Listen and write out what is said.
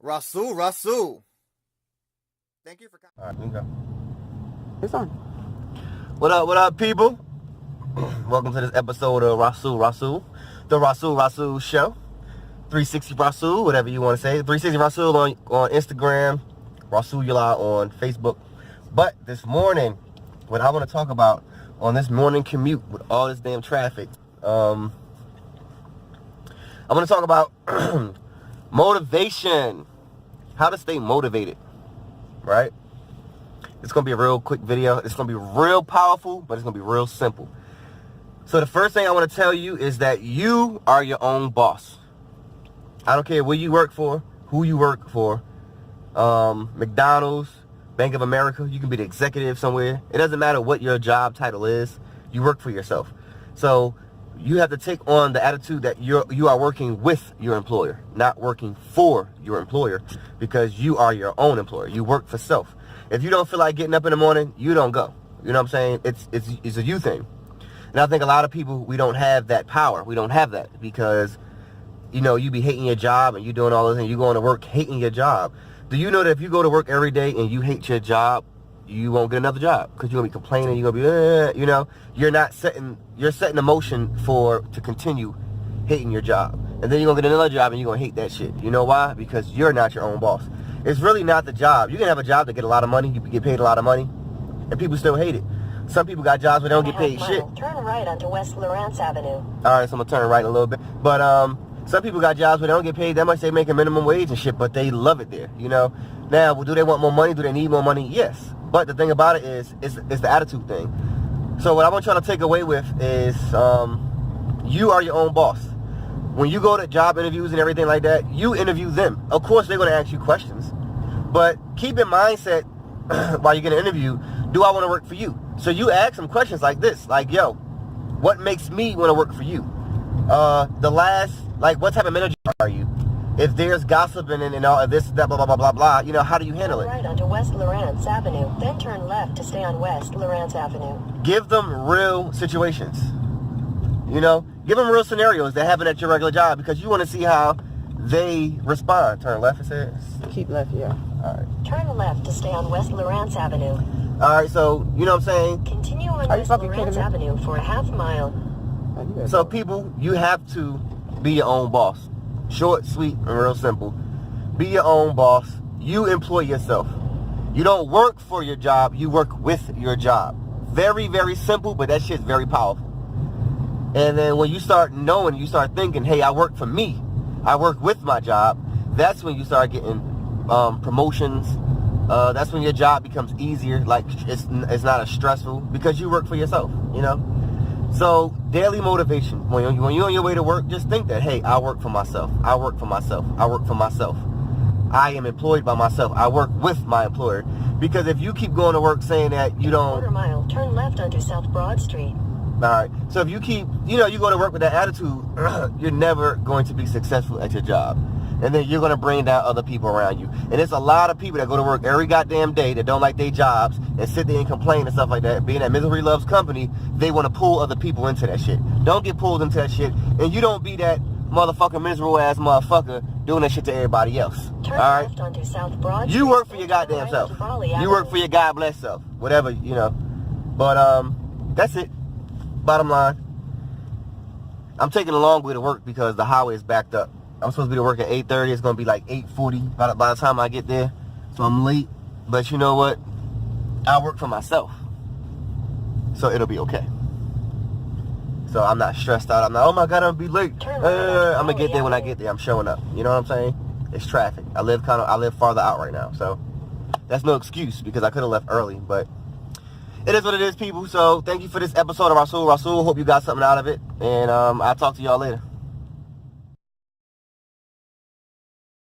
Rasul. Thank you for coming. All right, we can go. It's on. What up, people? Welcome to this episode of Rasul, the Rasul Show. 360 Rasul, whatever you want to say. 360 Rasul on Instagram, Rasulullah on Facebook. But this morning, what I want to talk about on this morning commute with all this damn traffic, I'm going to talk about motivation, how to stay motivated, right? It's going to be a real quick video. It's going to be real powerful, but it's going to be real simple. So the first thing I want to tell you is that you are your own boss. I don't care where you work for, who you work for, McDonald's, Bank of America, you can be the executive somewhere. It doesn't matter what your job title is. You work for yourself. So you have to take on the attitude that you are working with your employer, not working for your employer, because you are your own employer. You work for self. If you don't feel like getting up in the morning, you don't go. You know what I'm saying? It's a you thing. And I think a lot of people, we don't have that power. We don't have that because, you know, you be hating your job and you doing all this and you going to work hating your job. Do you know that if you go to work every day and you hate your job, you won't get another job because you're going to be complaining, you're going to be, you know, you're setting a motion to continue hating your job. And then you're going to get another job and you're going to hate that shit. You know why? Because you're not your own boss. It's really not the job. You can have a job to get a lot of money, you get paid a lot of money, and people still hate it. Some people got jobs where they don't get paid shit. Turn right onto West Lawrence Avenue. All right, so I'm going to turn right a little bit. But some people got jobs where they don't get paid that much. They make a minimum wage and shit, but they love it there, you know. Now, do they want more money? Do they need more money? Yes. But the thing about it is, it's the attitude thing. So what I want y'all to take away with is you are your own boss. When you go to job interviews and everything like that, you interview them. Of course, they're going to ask you questions. But keep in mindset while you're getting interviewed, do I want to work for you? So you ask them questions like this, like, yo, what makes me want to work for you? What type of manager are you? If there's gossiping and all this, that, blah, blah, blah, blah, blah, you know, how do you handle it? Turn right onto West Lawrence Avenue, then turn left to stay on West Lawrence Avenue. Give them real situations. You know, give them real scenarios that happen at your regular job because you want to see how they respond. Turn left, it says? Keep left, yeah. All right. Turn left to stay on West Lawrence Avenue. All right, so, you know what I'm saying? Continue on West Lawrence Avenue for a half mile. So, people, you have to be your own boss. Short, sweet, and real simple. Be your own boss. You employ yourself. You don't work for your job. You work with your job. Very, very simple, but that shit's very powerful. And then when you start knowing, you start thinking, hey, I work for me. I work with my job. That's when you start getting promotions. That's when your job becomes easier. Like, it's not as stressful because you work for yourself, you know? So, daily motivation. When you're on your way to work, just think that, hey, I work for myself. I work for myself. I work for myself. I am employed by myself. I work with my employer. Because if you keep going to work saying that you don't... Quarter mile, turn left onto South Broad Street. All right. So if you keep, you go to work with that attitude, you're never going to be successful at your job. And then you're going to bring down other people around you. And there's a lot of people that go to work every goddamn day that don't like their jobs and sit there and complain and stuff like that. Being that misery loves company, they want to pull other people into that shit. Don't get pulled into that shit. And you don't be that motherfucking miserable ass motherfucker doing that shit to everybody else. Turn all right? left onto South Broad Street. You work for your goddamn self. You work for your God bless self. Whatever, you know. But that's it. Bottom line. I'm taking a long way to work because the highway is backed up. I'm supposed to be to work at 8:30. It's going to be like 8:40 by the time I get there. So I'm late. But you know what? I work for myself. So it'll be okay. So I'm not stressed out. I'm not, oh my God, I'm going to be late. I'm going to get there when I get there. I'm showing up. You know what I'm saying? It's traffic. I live farther out right now. So that's no excuse because I could have left early. But it is what it is, people. So thank you for this episode of Rasul. Hope you got something out of it. And I'll talk to y'all later.